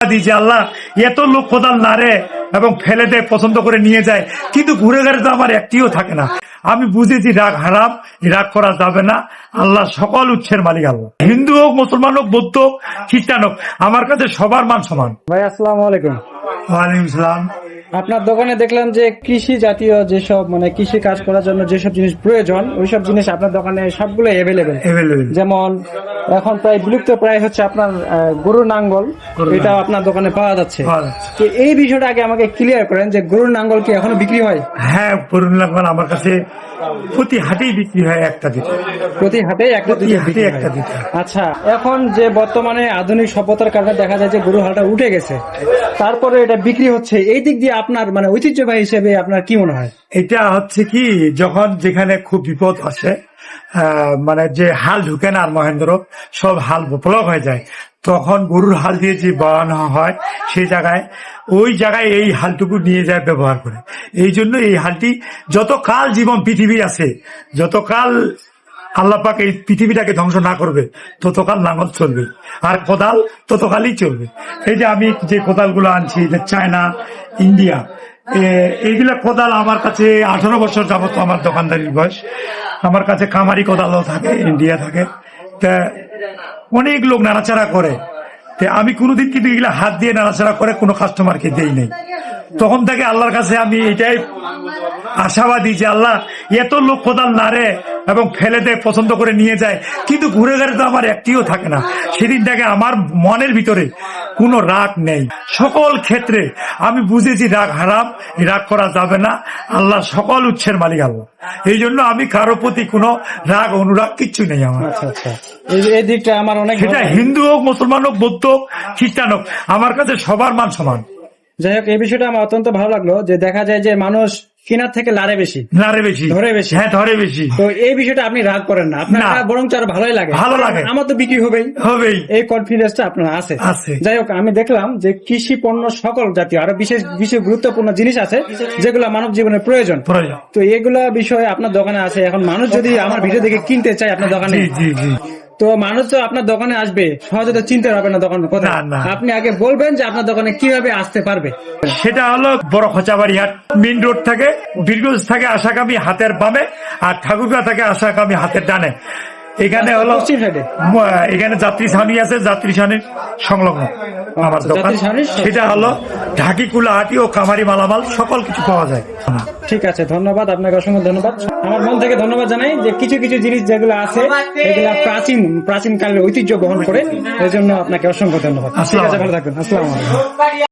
দিয়েছে আল্লাহ, এত লোক কোদাল নাড়ে এবং ফেলে দেয়, পছন্দ করে নিয়ে যায়, কিন্তু ঘুরে ঘুরে তো আমার একটিও থাকে না। আমি বুঝেছি রাগ হারাম, রাগ করা যাবে না। আল্লাহ সকল উৎসের মালিক আল্লাহ। হিন্দু হোক, মুসলমান হোক, বৌদ্ধ হোক, খ্রিস্টান হোক, আমার কাছে সবার মান সমান। ভাই আসসালামু আলাইকুম। ওয়ালাইকুম সালাম। আপনার দোকানে দেখলাম যে কৃষি জাতীয় যেসব কৃষি কাজ করার জন্য যেসব জিনিস প্রয়োজন ওইসব জিনিস আপনার দোকানে সবগুলো অ্যাভেলেবেল। যেমন এখন প্রায় বিলুপ্ত প্রায় হচ্ছে আপনার গরুর নাঙ্গল, এটা আপনার দোকানে পাওয়া যাচ্ছে। তো এই বিষয়টা আগে আমাকে ক্লিয়ার করেন যে গরুর নাঙ্গল কি এখনো বিক্রি হয়? হ্যাঁ, গরুর নাঙ্গল আমার কাছে প্রতি হাটেই বিক্রি হয়, একটা দিতে। প্রতি হাটে একটা দিতে। আচ্ছা, এখন যে বর্তমানে আধুনিক সভ্যতার কারণে দেখা যায় যে গরুর হালটা উঠে গেছে, তারপরে এটা বিক্রি হচ্ছে, এই দিক দিয়ে আপনার ঐতিহ্যবাহী হিসেবে আপনার কি মনে হয়? এটা হচ্ছে কি, যখন যেখানে খুব বিপদ আসে, যে হাল ঢুকে না আর মহেন্দ্র, সব হাল ব্লক হয়ে যায়, তখন গরুর হাল দিয়ে যে বানানো হয় সেই জায়গায়, ওই জায়গায় এই হালটুকু নিয়ে যায় ব্যবহার করে। এই জন্য এই হালটি যতকাল জীবন পৃথিবী আছে, যতকাল আল্লাহ পাক এই পৃথিবীটাকে ধ্বংস না করবে, ততকাল লাঙল চলবে, আর কোদাল ততকালই চলবে। এই যে আমি যে কোদালগুলো আনছি, চায়না, ইন্ডিয়া, এইগুলা কোদাল আমার কাছে 18 বছর যাবত আমার দোকানদারির বয়স। আমার কাছে কামারি কোদালও থাকে, ইন্ডিয়া থাকে। তা অনেক লোক নাড়াচাড়া করে, আমি কোনোদিন কিন্তু এগুলা হাত দিয়ে নাড়াচাড়া করে কোনো কাস্টমারকে দেই নাই। তখন থেকে আল্লাহর কাছে আমি এটাই আশাবাদী যে আল্লাহ, এত লোক কোদাল নাড়ে এবং ফেলে দেয়, পছন্দ করে নিয়ে যায়, কিন্তু ঘুরে ঘুরে তো আমার একটিও থাকে না। সেদিন থেকে আমার মনের ভিতরে কোনো রাগ নেই। সকল ক্ষেত্রে আমি বুঝেছি রাগ হারাম, রাগ করা যাবে না। আল্লাহ সকল উৎসের মালিক আল্লাহ। এই জন্য আমি কারো প্রতি কোনো রাগ অনুরাগ কিচ্ছু নেই আমার। আচ্ছা, এই দিকটা আমার অনেক, সেটা হিন্দু হোক, মুসলমান হোক, বৌদ্ধ হোক, খ্রিস্টান হোক, আমার কাছে সবার মান সমান। যাই হোক, এই বিষয়টা আমার অত্যন্ত ভালো লাগলো যে দেখা যায় যে মানুষ কেনার থেকে ধরে বেশি। হ্যাঁ, ধরে বেশি। তো এই বিষয়টা আপনি রাগ করেন না, আপনার বরং আরো ভালোই লাগে। আমার তো বিক্রি হবেই, এই কনফিডেন্সটা আপনার আছে। যাই হোক, আমি দেখলাম যে কৃষি পণ্য সকল জাতীয় আরো বিশেষ বিশেষ গুরুত্বপূর্ণ জিনিস আছে যেগুলো মানব জীবনের প্রয়োজন। তো এগুলা বিষয়ে আপনার দোকানে আছে। এখন মানুষ যদি আমার ভিডিও দেখে কিনতে চায় আপনার দোকানে, তো মানুষ তো আপনার দোকানে আসবে, সহজে তো চিনতে পারবে না দোকান কোথায়। আপনি আগে বলবেন যে আপনার দোকানে কিভাবে আসতে পারবে। সেটা হলো বড় খোঁচাবাড়ি হাট, মেইন রোড থেকে, বীরগঞ্জ থেকে আশাকামী হাতের বামে, আর ঠাকুরগাঁ থেকে আশাকামী হাতের ডানে। এখানে হলো এখানে যাত্রী ছাউনি আছে, যাত্রী ছাউনির সংলগ্ন আমার দোকান। সেটা হলো ঢাকি, কুলাহাটি ও কামারি মালামাল সকল কিছু পাওয়া যায়। ঠিক আছে, ধন্যবাদ আপনাকে, অসংখ্য ধন্যবাদ। আমার মন থেকে ধন্যবাদ জানাই যে কিছু কিছু জিনিস যেগুলো আছে এগুলা প্রাচীন কালের ঐতিহ্য বহন করে, এই জন্য আপনাকে অসংখ্য ধন্যবাদ। ঠিক আছে, ভালো থাকবেন। আসসালামু আলাইকুম।